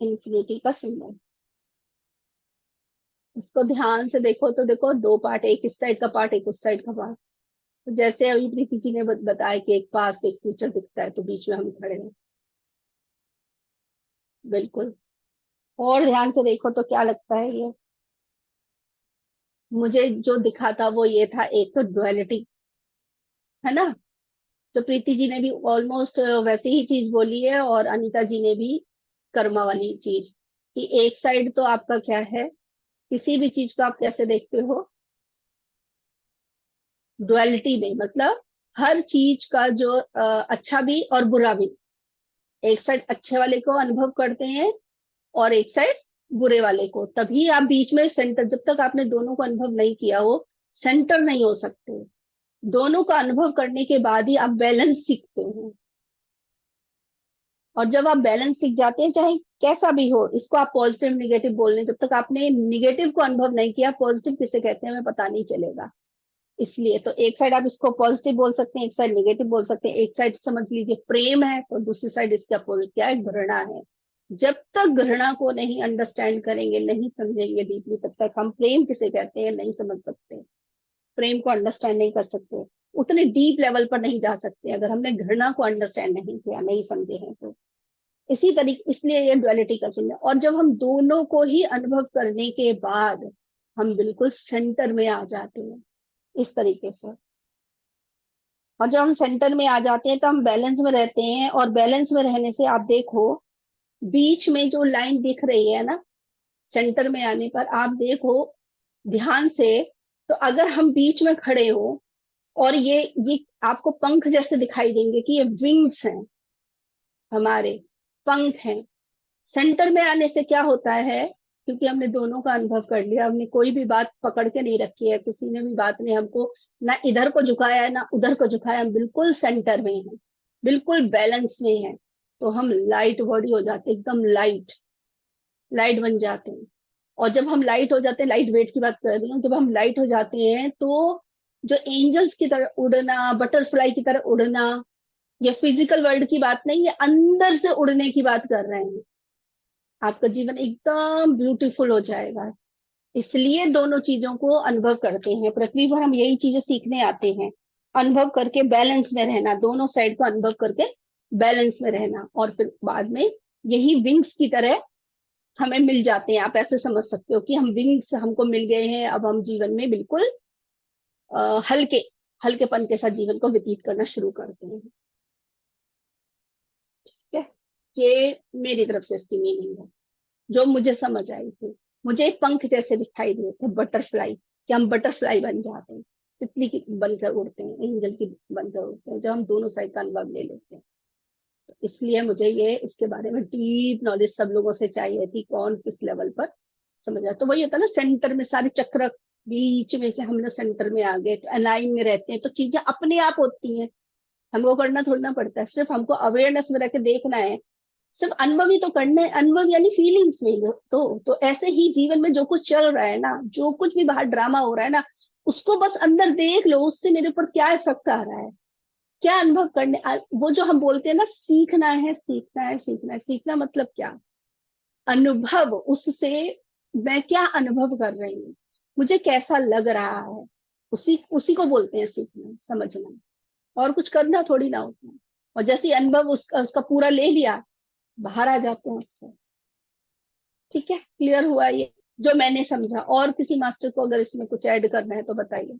Infinity का symbol. इसको ध्यान से देखो तो देखो दो पार्ट, एक इस साइड का पार्ट, एक उस साइड का पार्ट। तो जैसे अभी प्रीति जी ने बताया कि एक पास्ट एक फ्यूचर दिखता है, तो बीच में हम खड़े हैं। बिल्कुल। और ध्यान से देखो तो क्या लगता है ये, मुझे जो दिखा था वो ये था, एक तो डुअलिटी, है ना। तो प्रीति जी ने भी ऑलमोस्ट वैसी ही चीज बोली है, और अनीता जी ने भी कर्मा वाली चीज, कि एक साइड तो आपका क्या है, किसी भी चीज को आप कैसे देखते हो, डुअलिटी में, मतलब हर चीज का जो अच्छा भी और बुरा भी, एक साइड अच्छे वाले को अनुभव करते हैं और एक साइड बुरे वाले को। तभी आप बीच में सेंटर, जब तक आपने दोनों को अनुभव नहीं किया हो, सेंटर नहीं हो सकते। दोनों का अनुभव करने के बाद ही आप बैलेंस सीखते हो। और जब आप बैलेंस सीख जाते हैं, चाहे कैसा भी हो, इसको आप पॉजिटिव निगेटिव बोल रहे, जब तक आपने निगेटिव को अनुभव नहीं किया, पॉजिटिव किसे कहते हैं हमें पता नहीं चलेगा। इसलिए तो एक साइड आप इसको पॉजिटिव बोल सकते हैं, एक साइड निगेटिव बोल सकते हैं। एक साइड समझ लीजिए प्रेम है, तो दूसरी साइड इसके अपोजिट क्या है, घृणा है। जब तक घृणा को नहीं अंडरस्टैंड करेंगे, नहीं समझेंगे डीपली, तब तक हम प्रेम किसे कहते हैं नहीं समझ सकते, प्रेम को अंडरस्टैंड नहीं कर सकते, उतने डीप लेवल पर नहीं जा सकते अगर हमने घृणा को अंडरस्टैंड नहीं किया, नहीं समझे हैं तो। इसी तरीके, इसलिए ये डुअलिटी का चिन्ह है। और जब हम दोनों को ही अनुभव करने के बाद हम बिल्कुल सेंटर में आ जाते हैं, इस तरीके से। और जब हम सेंटर में आ जाते हैं तो हम बैलेंस में रहते हैं, और बैलेंस में रहने से आप देखो, बीच में जो लाइन दिख रही है ना, सेंटर में आने पर आप देखो ध्यान से, तो अगर हम बीच में खड़े हो और ये आपको पंख जैसे दिखाई देंगे, कि ये विंग्स हैं, हमारे पंख हैं। सेंटर में आने से क्या होता है, क्योंकि हमने दोनों का अनुभव कर लिया, हमने कोई भी बात पकड़ के नहीं रखी है, किसी ने भी बात ने हमको ना इधर को झुकाया है ना उधर को झुकाया, हम बिल्कुल सेंटर में हैं, बिल्कुल बैलेंस में हैं। तो हम लाइट बॉडी हो जाते हैं, एकदम लाइट, लाइट बन जाते हैं। और जब हम लाइट हो जाते हैं, लाइट वेट की बात कर रही हूँ, जब हम लाइट हो जाते हैं तो जो एंजल्स की तरह उड़ना, बटरफ्लाई की तरह उड़ना, ये फिजिकल वर्ल्ड की बात नहीं, ये अंदर से उड़ने की बात कर रहे हैं। आपका जीवन एकदम ब्यूटीफुल हो जाएगा। इसलिए दोनों चीजों को अनुभव करते हैं, पृथ्वी पर हम यही चीजें सीखने आते हैं, अनुभव करके बैलेंस में रहना, दोनों साइड को अनुभव करके बैलेंस में रहना, और फिर बाद में यही विंग्स की तरह हमें मिल जाते हैं। आप ऐसे समझ सकते हो कि हम विंग्स हमको मिल गए हैं, अब हम जीवन में बिल्कुल हल्के हल्केपन के साथ जीवन को व्यतीत करना शुरू करते हैं। ठीक है, ये मेरी तरफ से इसकी मीनिंग है, जो मुझे समझ आई थी। मुझे एक पंख जैसे दिखाई दिए थे, बटरफ्लाई, कि हम बटरफ्लाई बन जाते हैं, तितली की बनकर उड़ते हैं, एंजल की बनकर उड़ते हैं, जब हम दोनों साइड का अनुभव ले लेते हैं। तो इसलिए मुझे ये इसके बारे में डीप नॉलेज सब लोगों से चाहिए थी, कौन किस लेवल पर समझ आए। तो वही होता है ना, सेंटर में सारे चक्र, बीच में से हम लोग सेंटर में आ गए, तो अलाइन में रहते हैं, तो चीजें अपने आप होती हैं, हमको करना थोड़ा ना पड़ता है, सिर्फ हमको अवेयरनेस में रह के देखना है। सिर्फ अनुभव ही तो करना है, अनुभव यानी फीलिंग्स में तो ऐसे ही जीवन में जो कुछ चल रहा है ना, जो कुछ भी बाहर ड्रामा हो रहा है ना, उसको बस अंदर देख लो, उससे मेरे ऊपर क्या इफेक्ट आ रहा है, क्या अनुभव करने वो जो हम बोलते हैं ना, सीखना है सीखना है सीखना है, सीखना मतलब क्या, अनुभव, उससे मैं क्या अनुभव कर रही हूँ, मुझे कैसा लग रहा है, उसी उसी को बोलते हैं सीखना, समझना। और कुछ करना थोड़ी ना होता है। और जैसे ही अनुभव उसका पूरा ले लिया, बाहर आ जाते हैं उससे। ठीक है, क्लियर हुआ ये जो मैंने समझा? और किसी मास्टर को अगर इसमें कुछ ऐड करना है तो बताइए।